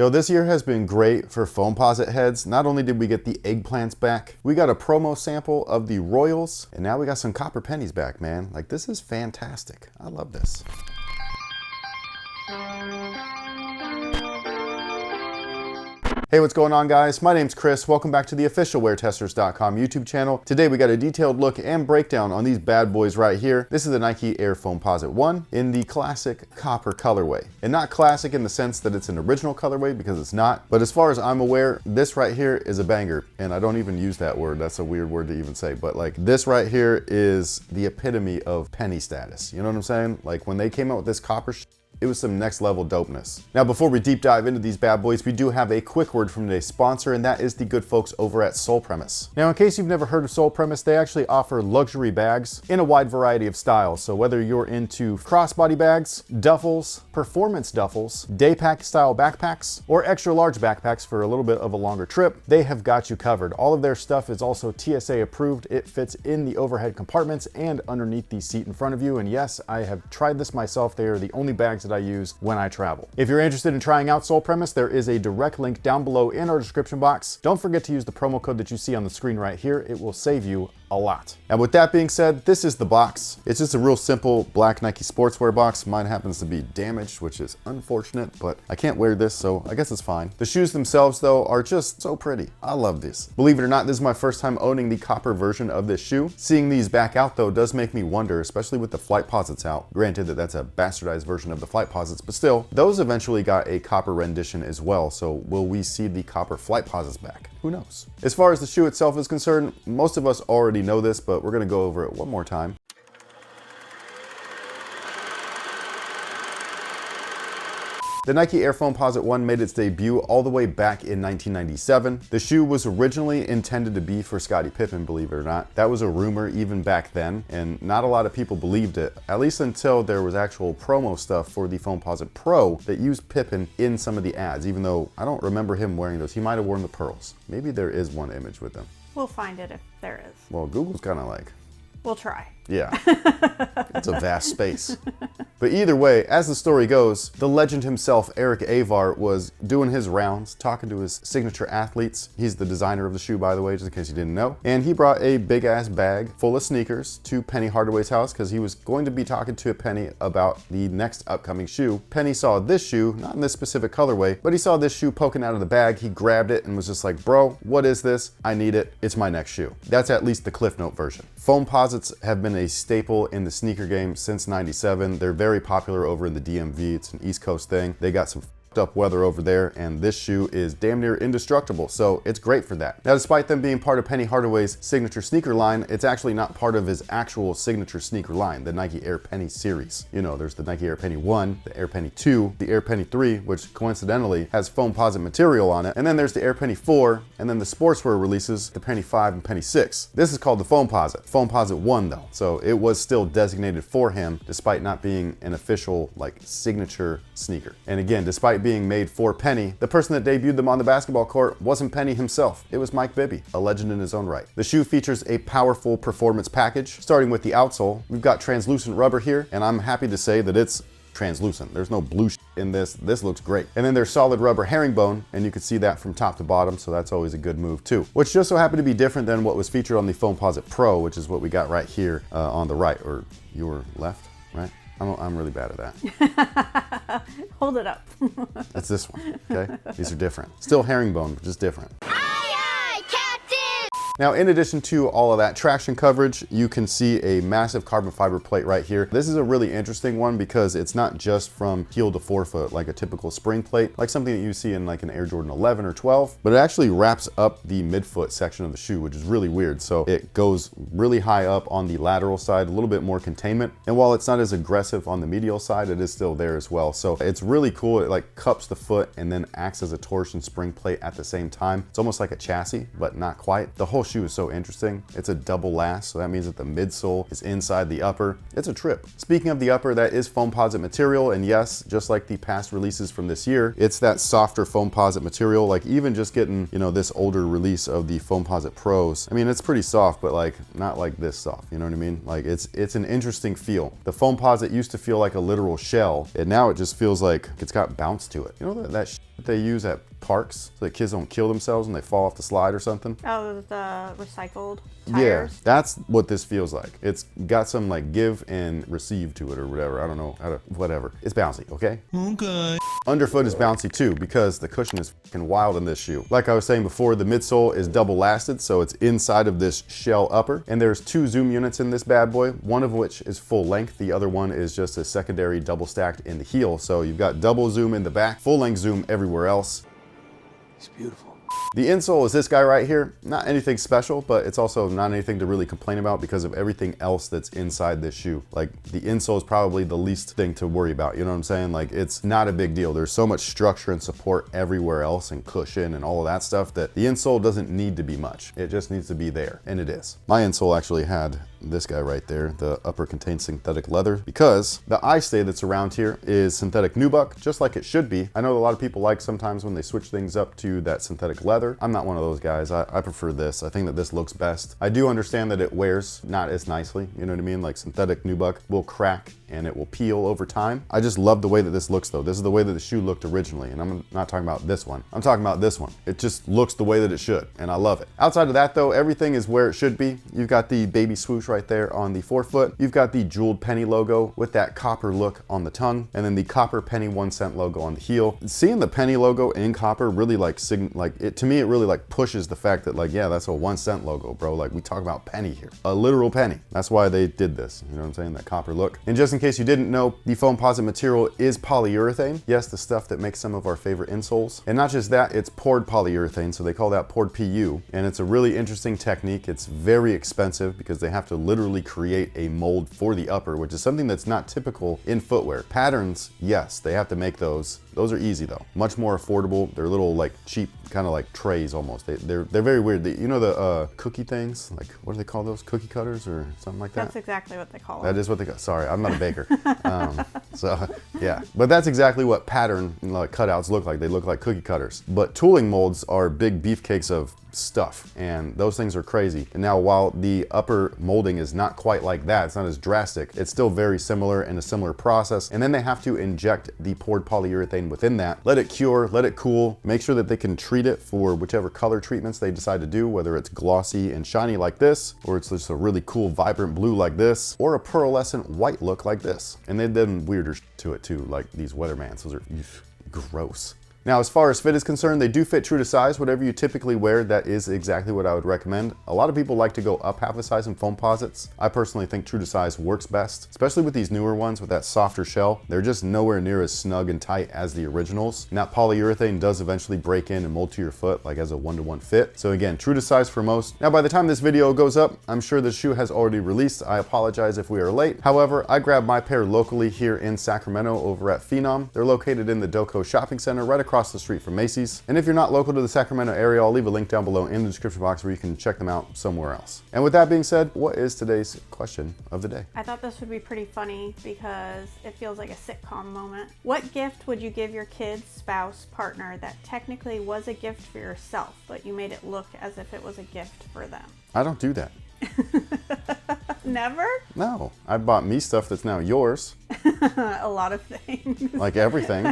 Yo, this year has been great for Foamposite heads. Not only did we get the eggplants back, we got a promo sample of the Royals, and now we got some copper pennies back, man. Like, this is fantastic. I love this. Hey, what's going on, guys? My name's Chris. Welcome back to the official WearTesters.com YouTube channel. Today we got a detailed look and breakdown on these bad boys right here. This is the Nike Air Foamposite 1 in the classic copper colorway. And not classic in the sense that it's an original colorway, because it's not. But as far as I'm aware, this right here is a banger. And I don't even use that word. That's a weird word to even say. But like, this right here is the epitome of penny status. You know what I'm saying? Like, when they came out with this copper it was some next level dopeness. Now, before we deep dive into these bad boys, we do have a quick word from today's sponsor, and that is the good folks over at Sole Premise. Now, in case you've never heard of Sole Premise, they actually offer luxury bags in a wide variety of styles. So whether you're into crossbody bags, duffels, performance duffels, day pack style backpacks, or extra large backpacks for a little bit of a longer trip, they have got you covered. All of their stuff is also TSA approved. It fits in the overhead compartments and underneath the seat in front of you. And yes, I have tried this myself. They are the only bags that I use when I travel. If you're interested in trying out Sole Premise, there is a direct link down below in our description box. Don't forget to use the promo code that you see on the screen right here. It will save you a lot. And with that being said, this is the box. It's just a real simple black Nike sportswear box. Mine happens to be damaged, which is unfortunate, but I can't wear this, so I guess it's fine. The shoes themselves, though, are just so pretty. I love this. Believe it or not, this is my first time owning the copper version of this shoe. Seeing these back out, though, does make me wonder, especially with the Foamposites out. Granted that that's a bastardized version of the Foamposites, but still, those eventually got a copper rendition as well, so will we see the copper Foamposites back? Who knows? As far as the shoe itself is concerned, most of us already know this, but we're gonna go over it one more time. The Nike Air Foamposite 1 made its debut all the way back in 1997. The shoe was originally intended to be for Scottie Pippen, believe it or not. That was a rumor even back then, and not a lot of people believed it, at least until there was actual promo stuff for the Foamposite Pro that used Pippen in some of the ads, even though I don't remember him wearing those. He might have worn the pearls. Maybe there is one image with them. We'll find it if there is. Well, Google's kind of like... We'll try. Yeah, it's a vast space. But either way, as the story goes, the legend himself, Eric Avar, was doing his rounds, talking to his signature athletes. He's the designer of the shoe, by the way, just in case you didn't know. And he brought a big ass bag full of sneakers to Penny Hardaway's house because he was going to be talking to Penny about the next upcoming shoe. Penny saw this shoe, not in this specific colorway, but he saw this shoe poking out of the bag. He grabbed it and was just like, bro, what is this? I need it. It's my next shoe. That's at least the Cliff Note version. Foamposites have been a staple in the sneaker game since '97. They're very popular over in the DMV. It's an East Coast thing. They got some up weather over there, and this shoe is damn near indestructible, so it's great for that. Now, despite them being part of Penny Hardaway's signature sneaker line, it's actually not part of his actual signature sneaker line, the Nike Air Penny series. You know, there's the Nike Air Penny 1, the Air Penny 2, the Air Penny 3, which coincidentally has Foamposite material on it, and then there's the Air Penny 4, and then the sportswear releases, the Penny 5 and Penny 6. This is called the Foamposite 1, though, so it was still designated for him, despite not being an official, like, signature sneaker. And again, despite being made for Penny, the person that debuted them on the basketball court wasn't Penny himself. It was Mike Bibby, a legend in his own right. The shoe features a powerful performance package. Starting with the outsole, we've got translucent rubber here, and I'm happy to say that it's translucent. There's no blue in this. This looks great. And then there's solid rubber herringbone, and you can see that from top to bottom, so that's always a good move too. Which just so happened to be different than what was featured on the Foamposite Pro, which is what we got right here on the right, or your left, right? I'm really bad at that. Hold it up. That's this one, okay? These are different. Still herringbone, but just different. Now, in addition to all of that traction coverage, you can see a massive carbon fiber plate right here. This is a really interesting one because it's not just from heel to forefoot like a typical spring plate, like something that you see in like an Air Jordan 11 or 12, but it actually wraps up the midfoot section of the shoe, which is really weird. So it goes really high up on the lateral side, a little bit more containment. And while it's not as aggressive on the medial side, it is still there as well. So it's really cool. It like cups the foot and then acts as a torsion spring plate at the same time. It's almost like a chassis, but not quite. The whole shoe is so interesting. It's a double last, so that means that the midsole is inside the upper. It's a trip. Speaking of the upper, that is Foamposite material, and yes, just like the past releases from this year, it's that softer Foamposite material. Like even just getting, you know, this older release of the Foamposite Pros, I mean, it's pretty soft, but like not like this soft, you know what I mean? Like it's an interesting feel. The Foamposite used to feel like a literal shell, and now it just feels like it's got bounce to it. You know that they use at parks so that kids don't kill themselves when they fall off the slide or something. Oh, the recycled tires? Yeah, that's what this feels like. It's got some like give and receive to it or whatever. I don't know how to, whatever. It's bouncy, okay? Okay. Underfoot is bouncy too because the cushion is fucking wild in this shoe. Like I was saying before, the midsole is double lasted, so it's inside of this shell upper. And there's 2 zoom units in this bad boy, one of which is full length. The other one is just a secondary double stacked in the heel. So you've got double zoom in the back, full length zoom everywhere else. It's beautiful. The insole is this guy right here. Not anything special, but it's also not anything to really complain about because of everything else that's inside this shoe. Like the insole is probably the least thing to worry about. You know what I'm saying? Like it's not a big deal. There's so much structure and support everywhere else and cushion and all of that stuff that the insole doesn't need to be much. It just needs to be there, and it is. My insole actually had this guy right there. The upper contains synthetic leather because the eye stay that's around here is synthetic nubuck, just like it should be. I know a lot of people like sometimes when they switch things up to that synthetic leather. I'm not one of those guys. I prefer this. I think that this looks best. I do understand that it wears not as nicely, you know what I mean? Like synthetic nubuck will crack and it will peel over time. I just love the way that this looks though. This is the way that the shoe looked originally, and I'm not talking about this one. I'm talking about this one. It just looks the way that it should, and I love it. Outside of that though, everything is where it should be. You've got the baby swoosh right there on the forefoot. You've got the jeweled penny logo with that copper look on the tongue, and then the copper penny 1 cent logo on the heel. Seeing the penny logo in copper really to me it really like pushes the fact that like, yeah, that's a 1 cent logo, bro. Like we talk about penny here, a literal penny. That's why they did this, you know what I'm saying? That copper look. And just in case you didn't know, the Foamposite material is polyurethane. Yes, the stuff that makes some of our favorite insoles. And not just that, it's poured polyurethane, so they call that poured PU. And it's a really interesting technique. It's very expensive because they have to literally create a mold for the upper, which is something that's not typical in footwear. Patterns, yes, they have to make those. Those are easy though. Much more affordable. They're little like cheap, kind of like trays almost. They're very weird. You know the cookie things? Like what do they call those? Cookie cutters or something like that? That's exactly what they call them. That is what they call. Sorry, I'm not a baker. So yeah, but that's exactly what pattern like cutouts look like. They look like cookie cutters. But tooling molds are big beefcakes of stuff, and those things are crazy. And now while the upper molding is not quite like that, it's not as drastic, it's still very similar and a similar process. And then they have to inject the poured polyurethane within that, let it cure, let it cool, make sure that they can treat it for whichever color treatments they decide to do, whether it's glossy and shiny like this, or it's just a really cool vibrant blue like this, or a pearlescent white look like this. And they've done weirder to it too, like these Weathermans. Those are gross. Now, as far as fit is concerned, they do fit true to size. Whatever you typically wear, that is exactly what I would recommend. A lot of people like to go up half a size in Foamposites. I personally think true to size works best, especially with these newer ones with that softer shell. They're just nowhere near as snug and tight as the originals. And that polyurethane does eventually break in and mold to your foot like as a 1-to-1 fit. So again, true to size for most. Now, by the time this video goes up, I'm sure the shoe has already released. I apologize if we are late. However, I grabbed my pair locally here in Sacramento over at Phenom. They're located in the Doco Shopping Center right across the street from Macy's. And if you're not local to the Sacramento area, I'll leave a link down below in the description box where you can check them out somewhere else. And with that being said, what is today's question of the day? I thought this would be pretty funny because it feels like a sitcom moment. What gift would you give your kid's spouse, partner that technically was a gift for yourself, but you made it look as if it was a gift for them? I don't do that. Never? No, I bought me stuff that's now yours. A lot of things. Like everything.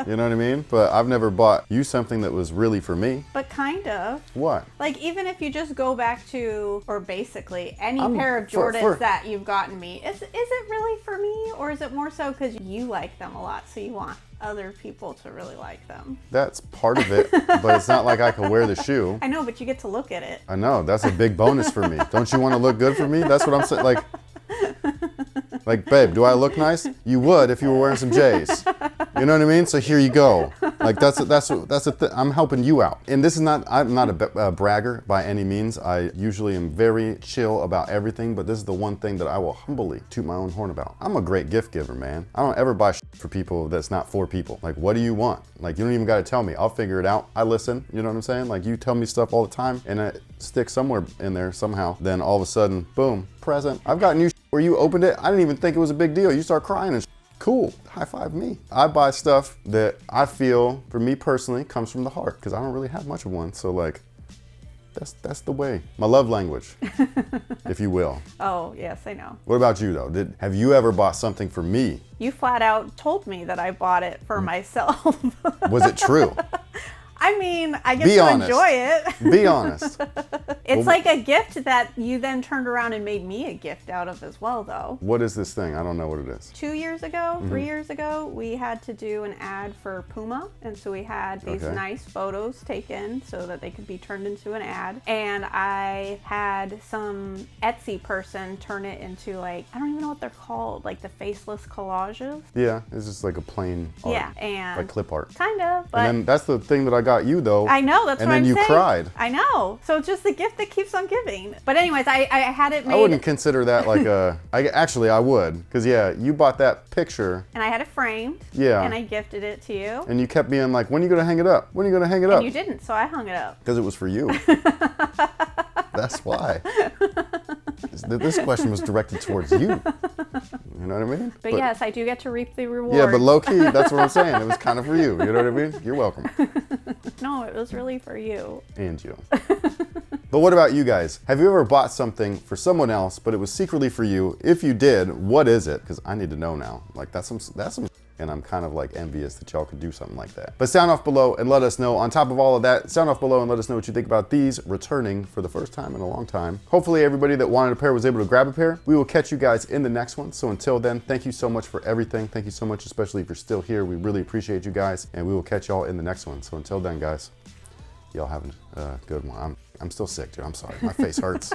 You know what I mean? But I've never bought you something that was really for me. But kind of. What? Like even if you just go back to, or basically any pair of Jordans that you've gotten me, is it really for me? Or is it more so because you like them a lot, so you want other people to really like them? That's part of it, but it's not like I can wear the shoe. I know, but you get to look at it. I know, that's a big bonus for me. Don't you want to look good for me? That's what I'm saying. Like, babe, do I look nice? You would if you were wearing some J's. You know what I mean? So here you go. Like that's I'm helping you out. And this is not, I'm not a bragger by any means. I usually am very chill about everything, but this is the one thing that I will humbly toot my own horn about. I'm a great gift giver, man. I don't ever buy shit for people that's not for people. Like, what do you want? Like, you don't even got to tell me. I'll figure it out. I listen. You know what I'm saying? Like, you tell me stuff all the time, and it sticks somewhere in there somehow. Then all of a sudden, boom, present. I've gotten you where you opened it. I didn't even think it was a big deal. You start crying and cool. High five me. I buy stuff that I feel, for me personally, comes from the heart because I don't really have much of one. So like, That's the way. My love language, if you will. Oh, yes, I know. What about you though? Have you ever bought something for me? You flat out told me that I bought it for myself. Was it true? I mean, I get Be to honest. enjoy it. Be honest. It's like a gift that you then turned around and made me a gift out of as well, though. What is this thing? I don't know what it is. 2 years ago, 3 years ago, we had to do an ad for Puma. And so we had these nice photos taken so that they could be turned into an ad. And I had some Etsy person turn it into like, I don't even know what they're called, like the faceless collages. Yeah, it's just like a plain art. Yeah, and like clip art. kind of, but And then that's the thing that I got you though. I know, that's and what then I'm you saying. cried. I know. So it's just the gift that keeps on giving. But anyways, I had it made. I wouldn't consider that like a. Actually, I would, because yeah, you bought that picture. And I had it framed. Yeah. And I gifted it to you. And you kept being like, when are you gonna hang it up? When are you gonna hang it up? And you didn't, so I hung it up. Because it was for you. That's why. This question was directed towards you. You know what I mean? But yes, I do get to reap the reward. Yeah, but low key, that's what I'm saying. It was kind of for you. You know what I mean? You're welcome. No, it was really for you. And you. But what about you guys? Have you ever bought something for someone else, but it was secretly for you? If you did, what is it? Because I need to know now. Like that's some and I'm kind of like envious that y'all could do something like that. But sound off below and let us know. On top of all of that, sound off below and let us know what you think about these returning for the first time in a long time. Hopefully everybody that wanted a pair was able to grab a pair. We will catch you guys in the next one. So until then, thank you so much for everything. Thank you so much, especially if you're still here. We really appreciate you guys, and we will catch y'all in the next one. So until then, guys, y'all have a good one. I'm still sick, dude. I'm sorry. My face hurts.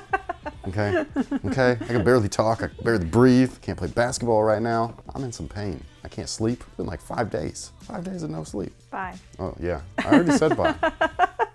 Okay? Okay? I can barely talk. I can barely breathe. Can't play basketball right now. I'm in some pain. I can't sleep. It's been like 5 days. 5 days of no sleep. Bye. Oh, yeah. I already said bye.